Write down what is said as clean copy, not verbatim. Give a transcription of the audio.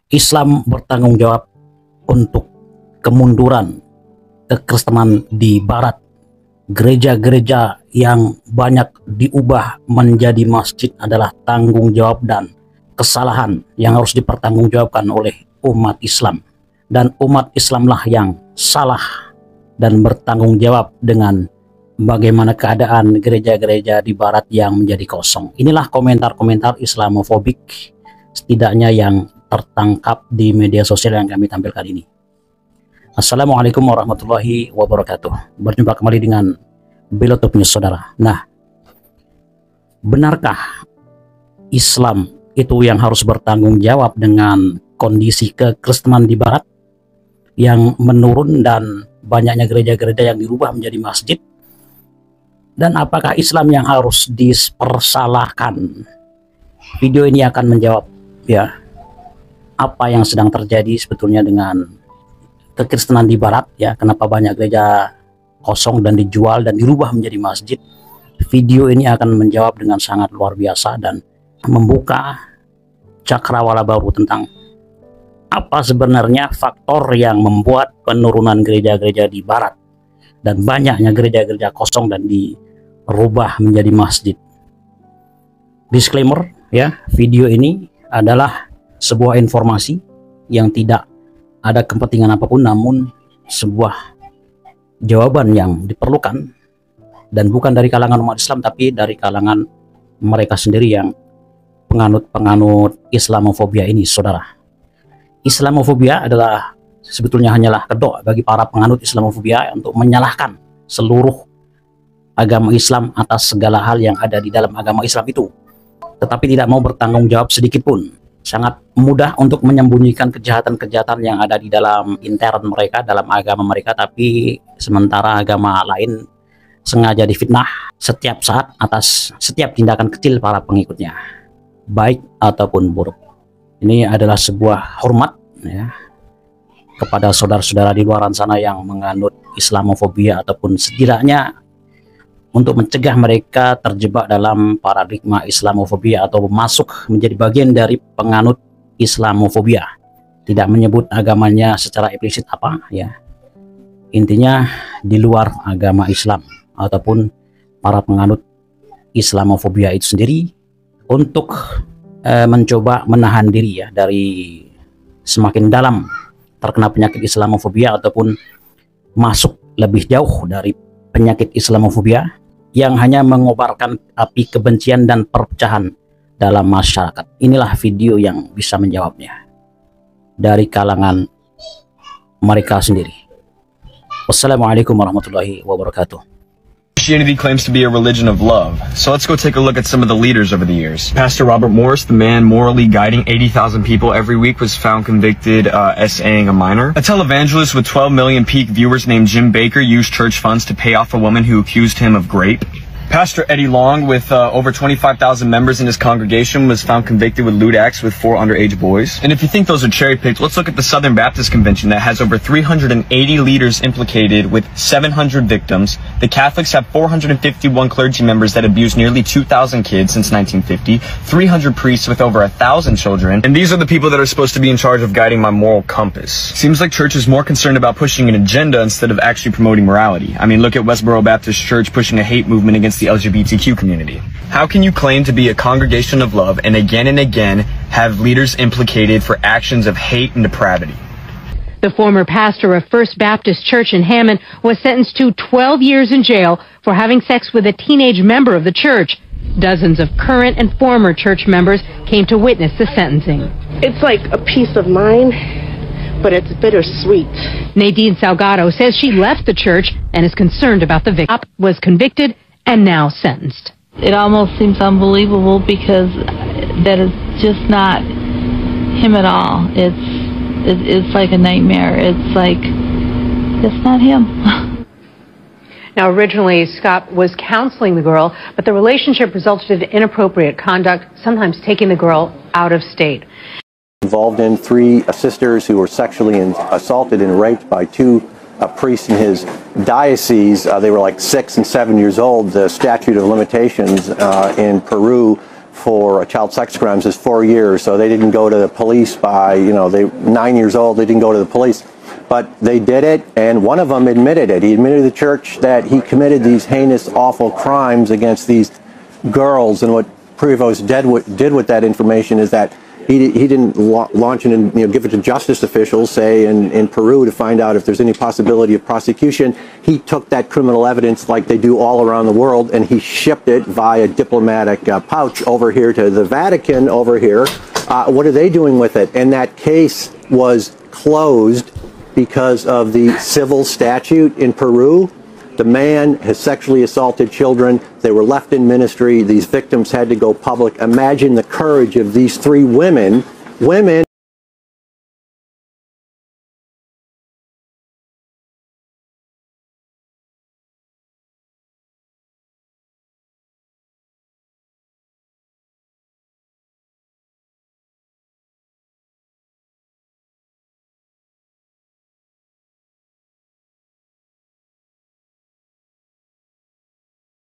Islam bertanggung jawab untuk kemunduran kekristenan di barat. Gereja-gereja yang banyak diubah menjadi masjid adalah tanggung jawab dan kesalahan yang harus dipertanggungjawabkan oleh umat Islam. Dan umat Islamlah yang salah dan bertanggung jawab dengan bagaimana keadaan gereja-gereja di barat yang menjadi kosong. Inilah komentar-komentar Islamofobik setidaknya yang tertangkap di media sosial yang kami tampilkan ini. Assalamualaikum warahmatullahi wabarakatuh. Berjumpa kembali dengan Belotop News, saudara. Nah, benarkah Islam itu yang harus bertanggung jawab dengan kondisi kekristenan di barat yang menurun dan banyaknya gereja-gereja yang dirubah menjadi masjid? Dan apakah Islam yang harus dipersalahkan? Video ini akan menjawab ya apa yang sedang terjadi sebetulnya dengan kekristenan di barat, ya, kenapa banyak gereja kosong dan dijual dan dirubah menjadi masjid. Video ini akan menjawab dengan sangat luar biasa dan membuka cakrawala baru tentang apa sebenarnya faktor yang membuat penurunan gereja-gereja di barat dan banyaknya gereja-gereja kosong dan dirubah menjadi masjid. Disclaimer ya, video ini adalah sebuah informasi yang tidak ada kepentingan apapun, namun sebuah jawaban yang diperlukan dan bukan dari kalangan umat Islam tapi dari kalangan mereka sendiri yang penganut-penganut Islamofobia ini, saudara. Islamofobia adalah sebetulnya hanyalah kedok bagi para penganut Islamofobia untuk menyalahkan seluruh agama Islam atas segala hal yang ada di dalam agama Islam itu, tetapi tidak mau bertanggung jawab sedikit pun. Sangat mudah untuk menyembunyikan kejahatan-kejahatan yang ada di dalam intern mereka, dalam agama mereka, tapi sementara agama lain sengaja difitnah setiap saat atas setiap tindakan kecil para pengikutnya, baik ataupun buruk. Ini adalah sebuah hormat ya kepada saudara-saudara di luar sana yang menganut Islamofobia, ataupun setidaknya untuk mencegah mereka terjebak dalam paradigma Islamofobia atau masuk menjadi bagian dari penganut Islamofobia. Tidak menyebut agamanya secara eksplisit apa ya, intinya di luar agama Islam ataupun para penganut Islamofobia itu sendiri untuk mencoba menahan diri ya dari semakin dalam terkena penyakit Islamofobia ataupun masuk lebih jauh dari penyakit Islamofobia yang hanya mengobarkan api kebencian dan perpecahan dalam masyarakat. Inilah video yang bisa menjawabnya dari kalangan mereka sendiri. Wassalamualaikum warahmatullahi wabarakatuh. Christianity claims to be a religion of love, so let's go take a look at some of the leaders over the years. Pastor Robert Morris, the man morally guiding 80,000 people every week, was found convicted SAing a minor. A televangelist with 12 million peak viewers named Jim Baker used church funds to pay off a woman who accused him of rape. Pastor Eddie Long, with over 25,000 members in his congregation, was found convicted with lewd acts with 4 underage boys. And if you think those are cherry-picked, let's look at the Southern Baptist Convention that has over 380 leaders implicated with 700 victims. The Catholics have 451 clergy members that abused nearly 2,000 kids since 1950, 300 priests with over 1,000 children, and these are the people that are supposed to be in charge of guiding my moral compass. Seems like church is more concerned about pushing an agenda instead of actually promoting morality. I mean, look at Westboro Baptist Church pushing a hate movement against the LGBTQ community. How can you claim to be a congregation of love and again have leaders implicated for actions of hate and depravity? The former pastor of First Baptist Church in Hammond was sentenced to 12 years in jail for having sex with a teenage member of the church. Dozens of current and former church members came to witness the sentencing. It's like a peace of mind, but it's bittersweet. Nadine Salgado says she left the church and is concerned about the victim. Was convicted and now sentenced. It almost seems unbelievable because that is just not him at all. It's like a nightmare. It's like, it's not him. Now, originally, Scott was counseling the girl, but the relationship resulted in inappropriate conduct, sometimes taking the girl out of state. Involved in 3 sisters who were sexually assaulted and raped by 2 priests in his diocese. They were like 6 and 7 years old. The statute of limitations in Peru for child sex crimes is 4 years. So they didn't go to the police by, they 9 years old, they didn't go to the police. But they did it, and one of them admitted it. He admitted to the church that he committed these heinous, awful crimes against these girls. And what Prevost did with that information is that he didn't launch it and give it to justice officials, say in Peru, to find out if there's any possibility of prosecution. He took that criminal evidence, like they do all around the world, and he shipped it via diplomatic pouch over here to the Vatican over here. What are they doing with it? And that case was closed because of the civil statute in Peru. The man has sexually assaulted children. They were left in ministry. These victims had to go public. Imagine the courage of these three women